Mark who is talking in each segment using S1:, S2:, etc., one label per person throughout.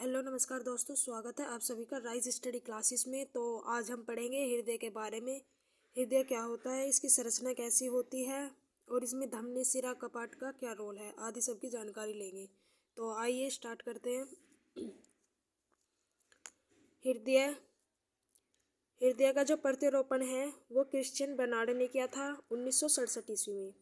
S1: Hello नमस्कार दोस्तों, स्वागत है आप सभी का राइज स्टडी क्लासेस में। तो आज हम पढ़ेंगे हृदय के बारे में। हृदय क्या होता है, इसकी संरचना कैसी होती है और इसमें धमनी, सिरा, कपाट का क्या रोल है आदि सब की जानकारी लेंगे। तो आइए स्टार्ट करते हैं। हृदय हृदय का जो प्रत्यारोपण है वो क्रिश्चियन बर्नार्ड ने किया था 1967 ईस्वी में।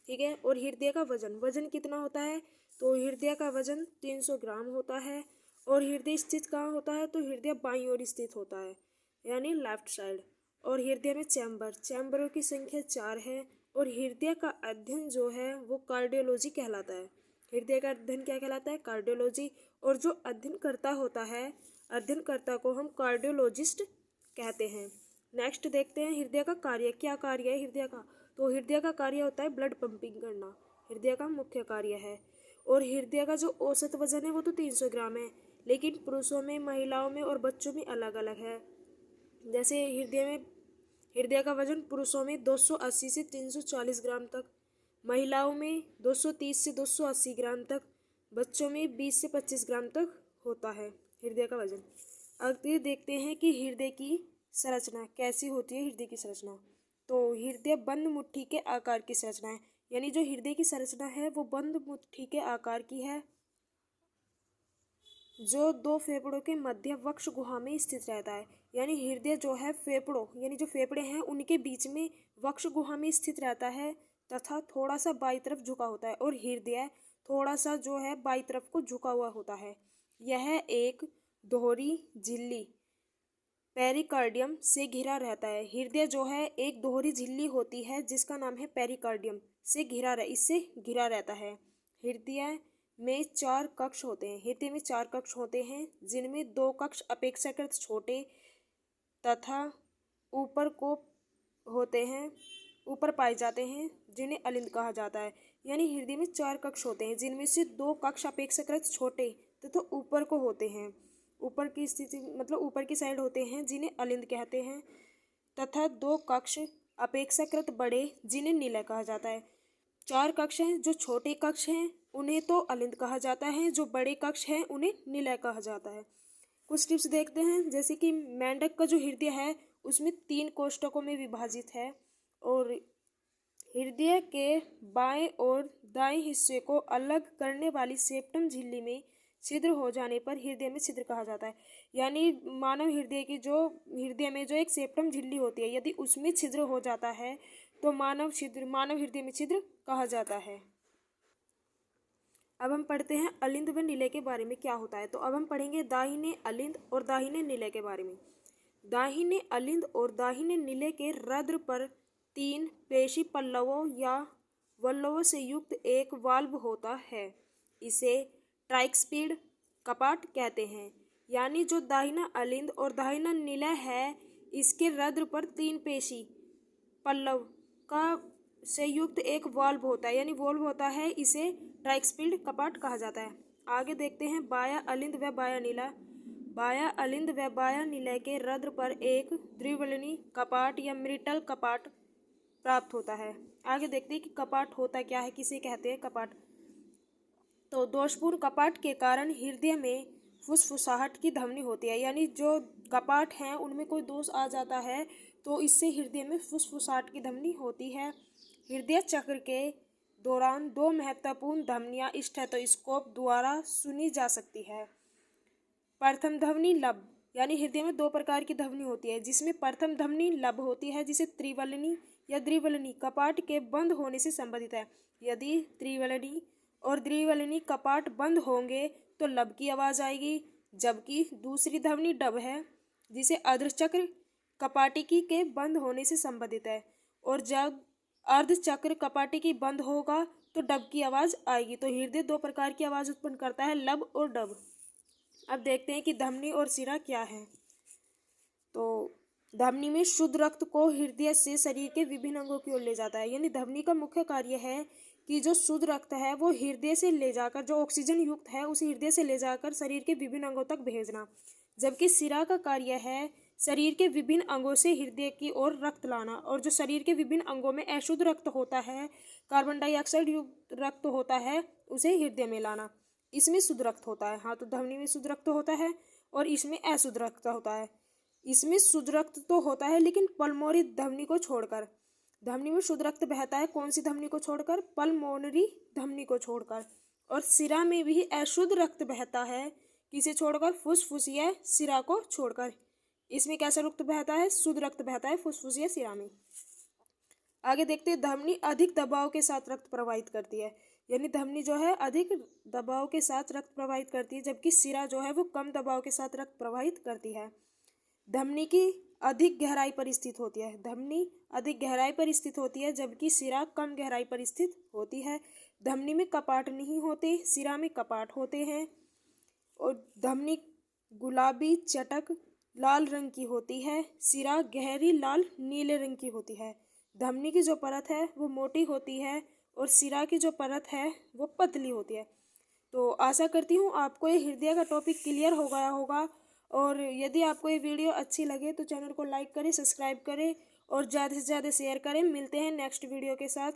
S1: ठीक है। और हृदय का वजन कितना होता है, तो हृदय का वजन 300 ग्राम होता है। और हृदय स्थित कहाँ होता है, तो हृदय बाईं ओर स्थित होता है, यानी लेफ्ट साइड। और हृदय में चैम्बरों की संख्या 4 है। और हृदय का अध्ययन जो है वो कार्डियोलॉजी कहलाता है। हृदय का अध्ययन क्या कहलाता है, कार्डियोलॉजी। और जो अध्ययनकर्ता को हम कार्डियोलॉजिस्ट कहते हैं। नेक्स्ट देखते हैं हृदय का कार्य। क्या कार्य है हृदय का, तो हृदय का कार्य होता है ब्लड पंपिंग करना, हृदय का मुख्य कार्य है। और हृदय का जो औसत वजन है वो तो 300 ग्राम है, लेकिन पुरुषों में, महिलाओं में और बच्चों में अलग अलग है। जैसे हृदय का वजन पुरुषों में 280 से 340 ग्राम तक, महिलाओं में 230 से 280 ग्राम तक, बच्चों में 20 से 25 ग्राम तक होता है हृदय का वजन। अब ये देखते हैं कि हृदय की संरचना कैसी होती है। हृदय की संरचना, तो हृदय बंद मुट्ठी के आकार की संरचना है, यानी जो हृदय की संरचना है वो बंद मुट्ठी के आकार की है, जो दो फेफड़ों के मध्य वक्ष गुहा में स्थित रहता है। यानी हृदय जो है फेफड़ों, यानी जो फेफड़े हैं उनके बीच में वक्ष गुहा में स्थित रहता है तथा थोड़ा सा बाई तरफ झुका होता है। और हृदय थोड़ा सा जो है बाई तरफ को झुका हुआ होता है। यह एक दोहरी झिल्ली पेरिकार्डियम से घिरा रहता है। हृदय जो है एक दोहरी झिल्ली होती है जिसका नाम है पेरिकार्डियम से इससे घिरा रहता है। हृदय में 4 कक्ष होते हैं। हृदय में 4 कक्ष होते हैं, जिनमें 2 कक्ष अपेक्षाकृत छोटे तथा ऊपर पाए जाते हैं, जिन्हें अलिंद कहा जाता है। यानी हृदय में 4 कक्ष होते हैं, जिनमें से 2 कक्ष अपेक्षाकृत छोटे तथा ऊपर को होते हैं, ऊपर की स्थिति मतलब ऊपर की साइड होते हैं, जिन्हें अलिंद कहते हैं। तथा 2 कक्ष अपेक्षाकृत बड़े, जिन्हें निलय कहा जाता है। 4 कक्ष हैं, जो छोटे कक्ष हैं उन्हें तो अलिंद कहा जाता है, जो बड़े कक्ष हैं उन्हें निलय कहा जाता है। कुछ टिप्स देखते हैं, जैसे कि मेंढक का जो हृदय है उसमें 3 कोष्ठकों में विभाजित है। और हृदय के बाएं और दाएं हिस्से को अलग करने वाली सेप्टम झिल्ली में छिद्र हो जाने पर हृदय में छिद्र कहा जाता है। यानी मानव हृदय में जो एक सेप्टम झिल्ली होती है, यदि उसमें छिद्र हो जाता है तो मानव हृदय में छिद्र कहा जाता है। अब हम पढ़ते हैं अलिंद व निलय के बारे में क्या होता है। तो अब हम पढ़ेंगे दाहिने अलिंद और दाहिने निलय के बारे में। दाहिने अलिंद और दाहिने निलय के रद्र पर 3 पेशी पल्लवों या वल्लवों से युक्त एक वाल्व होता है। इसे ट्राइकस्पीड कपाट कहते हैं। यानी जो दाहिना अलिंद और दाहिना निलय है, इसके रद्र पर 3 पेशी पल्लव का से युक्त एक वाल्व होता है, यानी वाल्व होता है, इसे ट्राइकस्पीड कपाट कहा जाता है। आगे देखते हैं बाया अलिंद व बाया निलय। बाया अलिंद व बाया निलय के रद्र पर एक द्विवलनी कपाट या मृटल कपाट प्राप्त होता है। आगे देखते हैं कि कपाट होता क्या है, किसे कहते हैं कपाट। तो दोषपूर्ण कपाट के कारण हृदय में फुसफुसाहट की ध्वनि होती है। यानी जो कपाट हैं उनमें कोई दोष आ जाता है तो इससे हृदय में फुसफुसाहट की ध्वनि होती है। हृदय चक्र के दौरान 2 महत्वपूर्ण ध्वनियाँ स्टेथोस्कोप द्वारा सुनी जा सकती है। प्रथम ध्वनि लब, यानी हृदय में 2 प्रकार की ध्वनि होती है, जिसमें प्रथम ध्वनि लब होती है, जिसे त्रिवलनी या द्विवलनी कपाट के बंद होने से संबंधित है। यदि त्रिवलनी और द्विवलनी कपाट बंद होंगे तो लब की आवाज आएगी। जबकि दूसरी ध्वनि डब है, जिसे अर्धचक्र कपाटिकी के बंद होने से संबंधित है। और जब अर्धचक्र कपाटिकी बंद होगा तो डब की आवाज आएगी। तो हृदय 2 प्रकार की आवाज उत्पन्न करता है, लब और डब। अब देखते हैं कि धमनी और सिरा क्या है। तो धमनी में शुद्ध रक्त को हृदय से शरीर के विभिन्न अंगों की ओर ले जाता है। यानी धमनी का मुख्य कार्य है कि जो शुद्ध रक्त है वो हृदय से ले जाकर, जो ऑक्सीजन युक्त है उसे हृदय से ले जाकर शरीर के विभिन्न अंगों तक भेजना। जबकि सिरा का कार्य है शरीर के विभिन्न अंगों से हृदय की ओर रक्त लाना। और जो शरीर के विभिन्न अंगों में अशुद्ध रक्त होता है, कार्बन डाइऑक्साइड युक्त रक्त होता है, उसे हृदय में लाना। इसमें शुद्ध रक्त होता है। हाँ, तो धमनी में शुद्ध रक्त होता है और इसमें अशुद्ध रक्त होता है। इसमें शुद्ध रक्त तो होता है लेकिन पल्मोनरी धमनी को छोड़कर। धमनी में शुद्ध रक्त बहता है कौन सी धमनी को छोड़कर? पल्मोनरी धमनी को छोड़कर। और सिरा में भी अशुद्ध रक्त बहता है, किसे छोड़कर? फुसफुसिया सिरा को छोड़कर। इसमें कैसा रक्त बहता है? शुद्ध रक्त बहता है फुसफुसिया सिरा में। आगे देखते हैं, धमनी अधिक दबाव के साथ रक्त प्रवाहित करती है, यानी धमनी जो है अधिक दबाव के साथ रक्त प्रवाहित करती है, जबकि सिरा जो है वो कम दबाव के साथ रक्त प्रवाहित करती है। धमनी की अधिक गहराई पर स्थित होती है, धमनी अधिक गहराई पर स्थित होती है, जबकि सिरा कम गहराई पर स्थित होती है। धमनी में कपाट नहीं होते, सिरा में कपाट होते हैं। और धमनी गुलाबी चटक लाल रंग की होती है, सिरा गहरी लाल नीले रंग की होती है। धमनी की जो परत है वो मोटी होती है और सिरा की जो परत है वो पतली होती है। तो आशा करती हूँ आपको ये हृदय का टॉपिक क्लियर हो गया होगा। और यदि आपको ये वीडियो अच्छी लगे तो चैनल को लाइक करें, सब्सक्राइब करें और ज़्यादा से ज़्यादा शेयर करें। मिलते हैं नेक्स्ट वीडियो के साथ।